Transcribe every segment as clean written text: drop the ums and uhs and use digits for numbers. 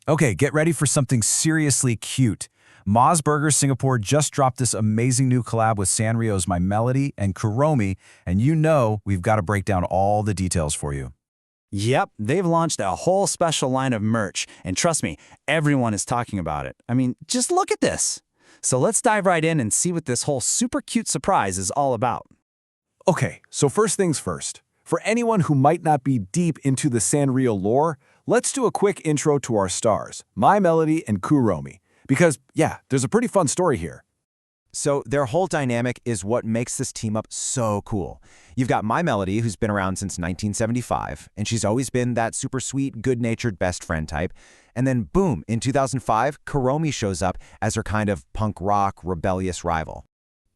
Okay, get ready for something seriously cute. Mos Burger Singapore just dropped this amazing new collab with Sanrio's My Melody and Kuromi, and you know we've got to break down all the details for you. Yep, they've launched a whole special line of merch, and trust me, everyone is talking about it. I mean, just look at this. So let's dive right in and see what this whole super cute surprise is all about. Okay, so first things first. For anyone who might not be deep into the Sanrio lore, let's do a quick intro to our stars, My Melody and Kuromi. Because, yeah, there's a pretty fun story here. So their whole dynamic is what makes this team up so cool. You've got My Melody, who's been around since 1975, and she's always been that super sweet, good-natured best friend type. And then boom, in 2005, Kuromi shows up as her kind of punk rock, rebellious rival.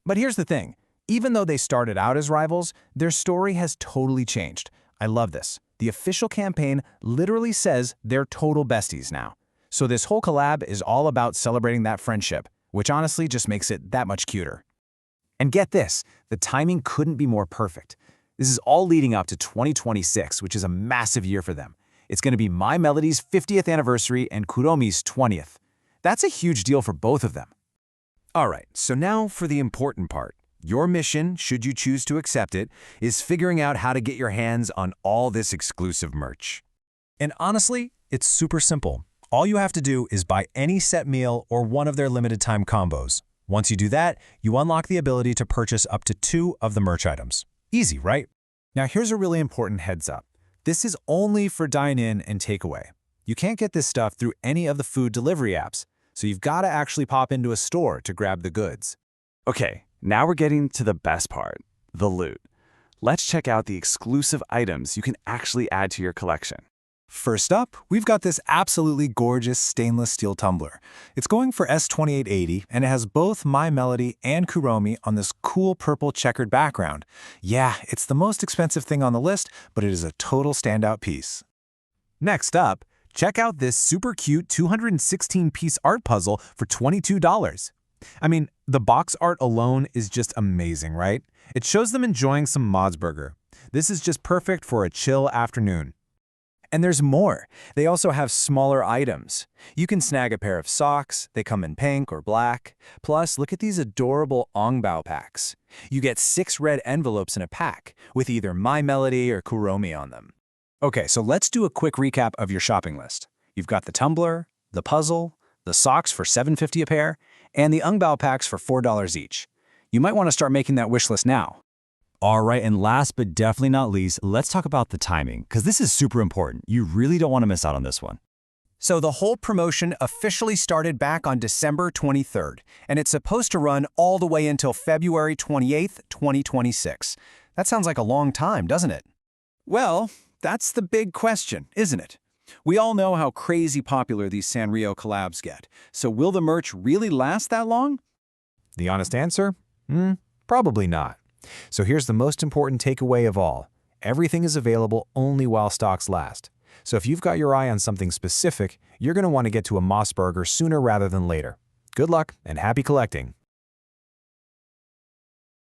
But here's the thing. Even though they started out as rivals, their story has totally changed. I love this. The official campaign literally says they're total besties now. So this whole collab is all about celebrating that friendship, which honestly just makes it that much cuter. And get this, the timing couldn't be more perfect. This is all leading up to 2026, which is a massive year for them. It's going to be My Melody's 50th anniversary and Kuromi's 20th. That's a huge deal for both of them. All right, so now for the important part. Your mission, should you choose to accept it, is figuring out how to get your hands on all this exclusive merch. And honestly, it's super simple. All you have to do is buy any set meal or one of their limited time combos. Once you do that, you unlock the ability to purchase up to 2 of the merch items. Easy, right? Now here's a really important heads up. This is only for dine-in and takeaway. You can't get this stuff through any of the food delivery apps, so you've got to actually pop into a store to grab the goods. Okay, now we're getting to the best part, the loot. Let's check out the exclusive items you can actually add to your collection. First up, we've got this absolutely gorgeous stainless steel tumbler. It's going for S2880, and it has both My Melody and Kuromi on this cool purple checkered background. Yeah, it's the most expensive thing on the list, but it is a total standout piece. Next up, check out this super cute 216-piece art puzzle for $22. I mean, the box art alone is just amazing, right? It shows them enjoying some Mos Burger. This is just perfect for a chill afternoon. And there's more. They also have smaller items. You can snag a pair of socks. They come in pink or black. Plus, look at these adorable Ongbao packs. You get 6 red envelopes in a pack with either My Melody or Kuromi on them. Okay, so let's do a quick recap of your shopping list. You've got the tumbler, the puzzle, the socks for $7.50 a pair, and the Ongbao packs for $4 each. You might want to start making that wish list now. All right, and last but definitely not least, let's talk about the timing, because this is super important. You really don't want to miss out on this one. So the whole promotion officially started back on December 23rd, and it's supposed to run all the way until February 28th, 2026. That sounds like a long time, doesn't it? Well, that's the big question, isn't it? We all know how crazy popular these Sanrio collabs get, so will the merch really last that long? The honest answer? Probably not. So here's the most important takeaway of all. Everything is available only while stocks last. So if you've got your eye on something specific, you're going to want to get to a Mos Burger sooner rather than later. Good luck and happy collecting!